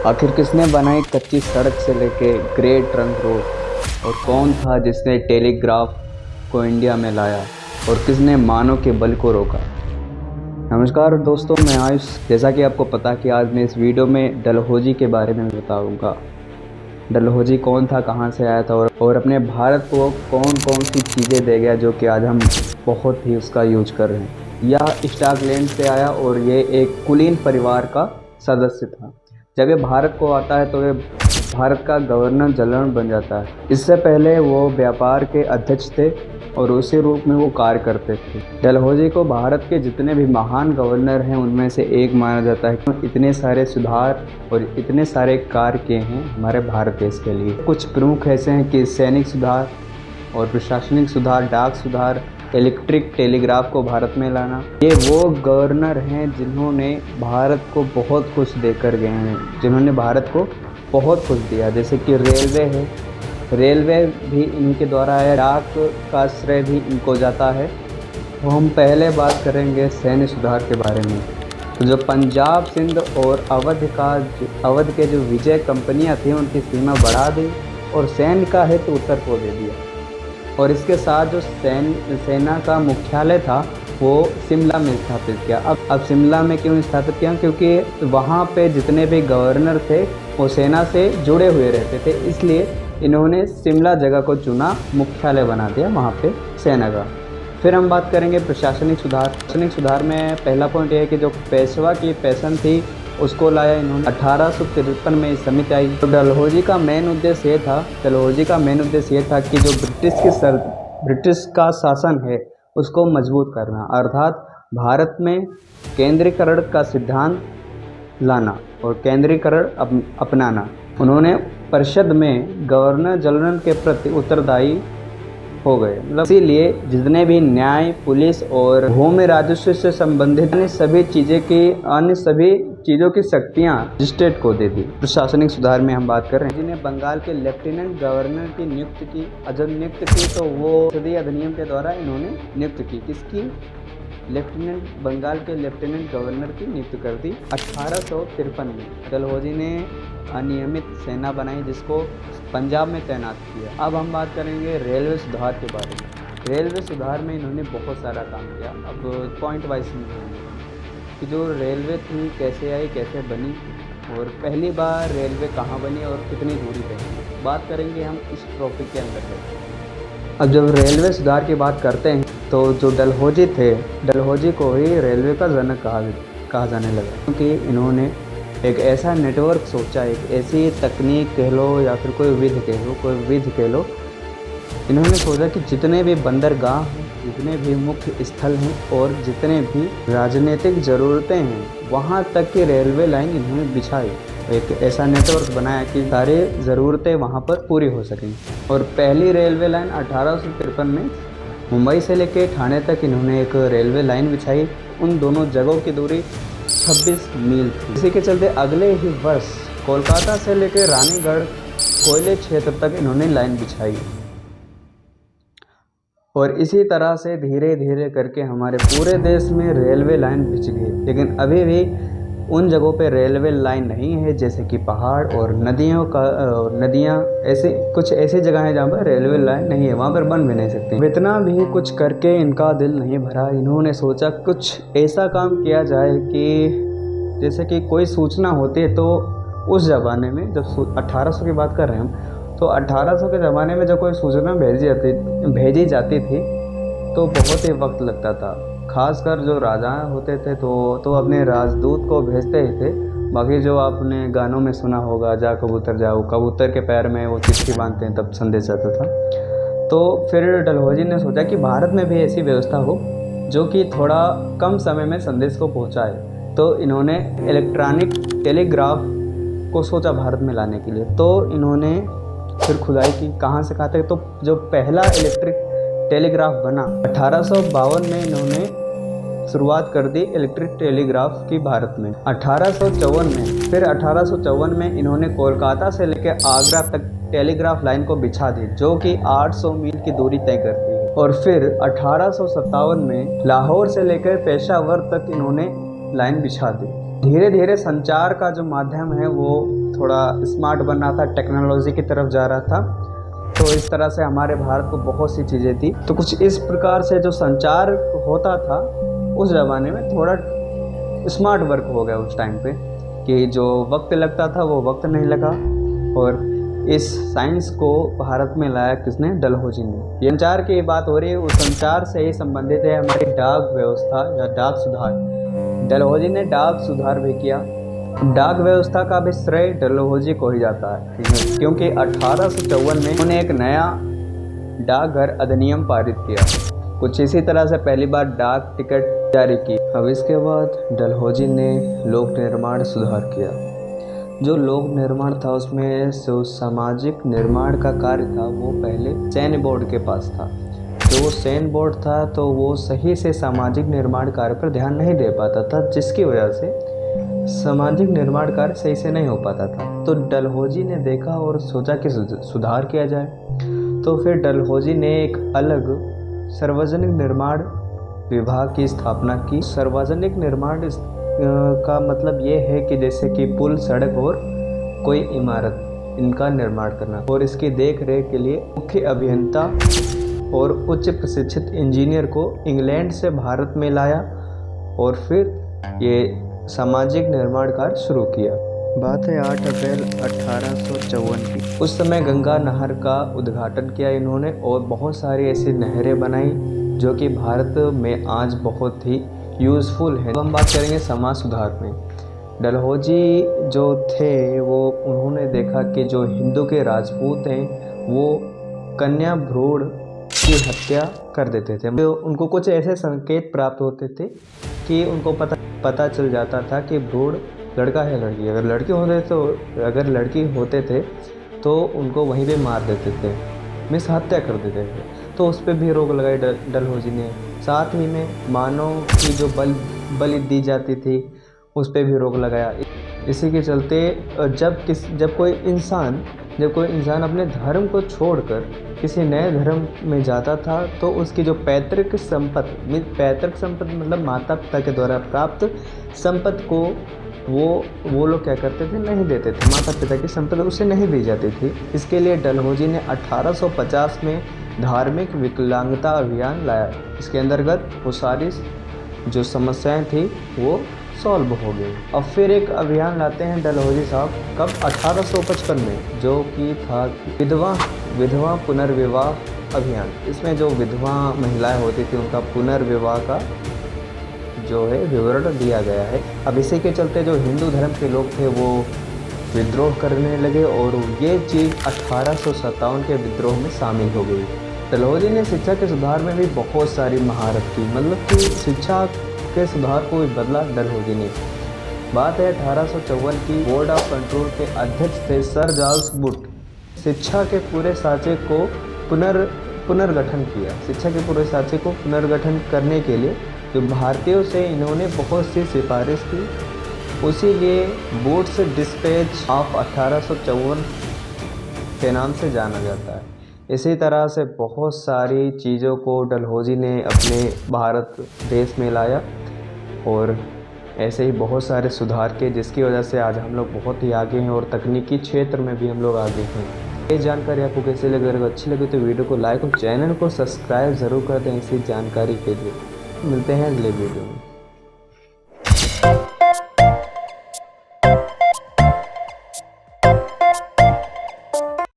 आखिर किसने बनाई कच्ची सड़क से लेके ग्रेट ट्रंक रोड, और कौन था जिसने टेलीग्राफ को इंडिया में लाया, और किसने मानव के बल को रोका। नमस्कार दोस्तों, मैं आयुष। जैसा कि आपको पता कि आज मैं इस वीडियो में डलहौजी के बारे में बताऊंगा। डलहौजी कौन था, कहां से आया था, और अपने भारत को कौन कौन सी चीज़ें दे गया जो कि आज हम बहुत ही उसका यूज कर रहे हैं। यह स्कॉटलैंड से आया और ये एक कुलीन परिवार का सदस्य था। जब ये भारत को आता है तो ये भारत का गवर्नर जनरल बन जाता है। इससे पहले वो व्यापार के अध्यक्ष थे और उसी रूप में वो कार्य करते थे। डलहौजी को भारत के जितने भी महान गवर्नर हैं उनमें से एक माना जाता है। इतने सारे सुधार और इतने सारे कार्य किए हैं हमारे भारत देश के लिए। कुछ प्रमुख ऐसे हैं कि सैनिक सुधार और प्रशासनिक सुधार, डाक सुधार, इलेक्ट्रिक टेलीग्राफ को भारत में लाना। ये वो गवर्नर हैं जिन्होंने भारत को बहुत कुछ देकर गए हैं, जिन्होंने भारत को बहुत कुछ दिया। जैसे कि रेलवे है, रेलवे भी इनके द्वारा है। डाक का श्रेय भी इनको जाता है। तो हम पहले बात करेंगे सैन्य सुधार के बारे में। तो जो पंजाब, सिंध और अवध के जो विजय कंपनियां थी उनकी सीमा बढ़ा दी और सैन्य का हित उत्तर को दे दिया। और इसके साथ जो सेना का मुख्यालय था वो शिमला में स्थापित किया। अब शिमला में क्यों स्थापित किया? क्योंकि वहाँ पे जितने भी गवर्नर थे वो सेना से जुड़े हुए रहते थे, इसलिए इन्होंने शिमला जगह को चुना, मुख्यालय बना दिया वहाँ पे सेना का। फिर हम बात करेंगे प्रशासनिक सुधार। प्रशासनिक सुधार में पहला पॉइंट ये है कि जो पेशवा की पेंशन थी उसको लाया इन्होंने। 1853 में इस समिति आई। तो डलहौजी का मेन उद्देश्य ये था कि जो ब्रिटिश का शासन है उसको मजबूत करना, अर्थात भारत में केंद्रीकरण का सिद्धांत लाना और केंद्रीकरण अपनाना। उन्होंने परिषद में गवर्नर जनरल के प्रति उत्तरदायी हो गए। मतलब इसीलिए जितने भी न्याय, पुलिस और भूमि राजस्व से संबंधित अन्य सभी चीज़ों की शक्तियाँ स्टेट को दे दी। प्रशासनिक सुधार में हम बात कर रहे हैं, जिन्हें बंगाल के लेफ्टिनेंट गवर्नर की नियुक्ति की। जब नियुक्त की तो वो संसदीय अधिनियम के द्वारा इन्होंने नियुक्त की। किसकी? बंगाल के लेफ्टिनेंट गवर्नर की नियुक्ति कर दी 1853 में। डलहौजी ने अनियमित सेना बनाई जिसको पंजाब में तैनात किया। अब हम बात करेंगे रेलवे सुधार के बारे में। रेलवे सुधार में इन्होंने बहुत सारा काम किया। अब पॉइंट वाइज समझेंगे कि जो रेलवे थी कैसे आई, कैसे बनी, और पहली बार रेलवे कहाँ बनी और कितनी दूरी पे। बात करेंगे हम इस टॉपिक के अंदर। अब जब रेलवे सुधार की बात करते हैं तो जो डलहौजी थे, डलहौजी को ही रेलवे का जनक कहा जाने लगा, क्योंकि इन्होंने एक ऐसा नेटवर्क सोचा, एक ऐसी तकनीक कह लो या फिर कोई विधि कह लो। इन्होंने सोचा कि जितने भी बंदरगाह हैं, जितने भी मुख्य स्थल हैं और जितने भी राजनीतिक ज़रूरतें हैं वहाँ तक की रेलवे लाइन इन्होंने बिछाई। एक ऐसा नेटवर्क बनाया कि सारी ज़रूरतें वहाँ पर पूरी हो सकें। और पहली रेलवे लाइन 1853 में मुंबई से लेकर ठाणे तक इन्होंने एक रेलवे लाइन बिछाई। उन दोनों जगहों की दूरी 26 मील थी। इसी के चलते अगले ही वर्ष कोलकाता से लेकर रानीगढ़ कोयले क्षेत्र तक इन्होंने लाइन बिछाई। और इसी तरह से धीरे धीरे करके हमारे पूरे देश में रेलवे लाइन बिछ गई। लेकिन अभी भी उन जगहों पे रेलवे लाइन नहीं है, जैसे कि पहाड़ और नदियाँ ऐसी जगह हैं जहाँ पर रेलवे लाइन नहीं है, वहाँ पर बन भी नहीं सकती। इतना भी कुछ करके इनका दिल नहीं भरा। इन्होंने सोचा कुछ ऐसा काम किया जाए कि जैसे कि कोई सूचना होती है तो उस ज़माने में, जब 1800 की बात कर रहे हैं हम, तो 1800 के ज़माने में जब कोई सूचना भेजी जाती थी तो बहुत ही वक्त लगता था। खासकर जो राजा होते थे तो अपने राजदूत को भेजते ही थे। बाकी जो आपने गानों में सुना होगा, जा कबूतर जाओ, कबूतर के पैर में वो चिट्ठी बांधते हैं तब संदेश जाता था। तो फिर डलहौजी ने सोचा कि भारत में भी ऐसी व्यवस्था हो जो कि थोड़ा कम समय में संदेश को पहुंचाए। तो इन्होंने इलेक्ट्रॉनिक टेलीग्राफ को सोचा भारत में लाने के लिए। तो इन्होंने फिर खुदाई की, कहाँ से खाते। तो जो पहला इलेक्ट्रिक टेलीग्राफ बना 1852 में इन्होंने शुरुआत कर दी इलेक्ट्रिक टेलीग्राफ की भारत में। 1854 में इन्होंने कोलकाता से लेकर आगरा तक टेलीग्राफ लाइन को बिछा दी, जो कि 800 मील की दूरी तय करती है। और फिर 1857 में लाहौर से लेकर पेशावर तक इन्होंने लाइन बिछा दी। धीरे धीरे संचार का जो माध्यम है वो थोड़ा स्मार्ट बन रहा था, टेक्नोलॉजी की तरफ जा रहा था। तो इस तरह से हमारे भारत को बहुत सी चीज़ें थी। तो कुछ इस प्रकार से जो संचार होता था उस ज़माने में थोड़ा स्मार्ट वर्क हो गया उस टाइम पे, कि जो वक्त लगता था वो वक्त नहीं लगा। और इस साइंस को भारत में लाया किसने? डलहौजी ने। संचार की बात हो रही है, उस संचार से ही संबंधित है हमारी डाक व्यवस्था या डाक सुधार। डलहौजी ने डाक सुधार भी किया। डाक व्यवस्था का भी श्रेय डलहौजी को ही जाता है, क्योंकि 1854 में उन्होंने एक नया डाकघर अधिनियम पारित किया। कुछ इसी तरह से पहली बार डाक टिकट जारी की। अब इसके बाद डलहौजी ने लोक निर्माण सुधार किया। जो लोक निर्माण था उसमें जो सामाजिक निर्माण का कार्य था वो पहले सैन्य बोर्ड के पास था। जो सैन्य बोर्ड था तो वो सही से सामाजिक निर्माण कार्य पर ध्यान नहीं दे पाता था, जिसकी वजह से सामाजिक निर्माण कार्य सही से नहीं हो पाता था। तो डलहौजी ने देखा और सोचा कि सुधार किया जाए। तो फिर डलहौजी ने एक अलग सार्वजनिक निर्माण विभाग की स्थापना की। सार्वजनिक निर्माण का मतलब ये है कि जैसे कि पुल, सड़क और कोई इमारत, इनका निर्माण करना। और इसकी देख रेख के लिए मुख्य अभियंता और उच्च प्रशिक्षित इंजीनियर को इंग्लैंड से भारत में लाया और फिर ये सामाजिक निर्माण कार्य शुरू किया। बात है 8 अप्रैल 1854 की। उस समय गंगा नहर का उद्घाटन किया इन्होंने और बहुत सारी ऐसी नहरें बनाई जो कि भारत में आज बहुत ही यूज़फुल है। हम बात करेंगे समाज सुधार में। डलहौजी जो थे वो उन्होंने देखा कि जो हिंदू के राजपूत हैं वो कन्या भ्रूण की हत्या कर देते थे। तो उनको कुछ ऐसे संकेत प्राप्त होते थे कि उनको पता चल जाता था कि भ्रूण लड़का है लड़की। अगर लड़की होते थे तो उनको वहीं पे मार देते थे, मीन्स हत्या कर देते थे। तो उस पर भी रोक लगाई डलहौजी ने। साथ ही में मानव की जो बलि दी जाती थी उस पर भी रोक लगाया। इसी के चलते जब कोई इंसान अपने धर्म को छोड़कर किसी नए धर्म में जाता था तो उसकी जो पैतृक संपत्ति मतलब माता पिता के द्वारा प्राप्त संपत्ति को वो लोग क्या करते थे? नहीं देते थे। माता पिता की संपत्ति उसे नहीं दी जाती थी। इसके लिए डलहौजी ने 1850 में धार्मिक विकलांगता अभियान लाया। इसके अंतर्गत वो सारी जो समस्याएं थी वो सॉल्व हो गई। अब फिर एक अभियान लाते हैं डलहौजी साहब, कब? 1855 में, जो कि था विधवा पुनर्विवाह अभियान। इसमें जो विधवा महिलाएं होती थी उनका पुनर्विवाह का जो है विवरण दिया गया है। अब इसी के चलते जो हिंदू धर्म के लोग थे वो विद्रोह करने लगे और ये चीज़ 1857 के विद्रोह में शामिल हो गई। डलहौजी ने शिक्षा के सुधार में भी बहुत सारी महारत की, मतलब कि शिक्षा के सुधार को भी बदला डलहौजी ने। बात है 1854 की। बोर्ड ऑफ कंट्रोल के अध्यक्ष थे सर चार्ल्स वुड। शिक्षा के पूरे ढांचे को पुनर्गठन किया। शिक्षा के पूरे ढांचे को पुनर्गठन करने के लिए जो भारतीयों से इन्होंने बहुत सी सिफारिश की, उसीलिए वुड्स डिस्पैच ऑफ 1854 के नाम से जाना जाता है। इसी तरह से बहुत सारी चीज़ों को डलहौजी ने अपने भारत देश में लाया और ऐसे ही बहुत सारे सुधार किए, जिसकी वजह से आज हम लोग बहुत ही आगे हैं और तकनीकी क्षेत्र में भी हम लोग आगे हैं। ये जानकारी आपको कैसी लगी? अगर अच्छी लगी तो वीडियो को लाइक और चैनल को सब्सक्राइब ज़रूर कर दें इसी जानकारी के लिए। मिलते हैं अगले वीडियो में।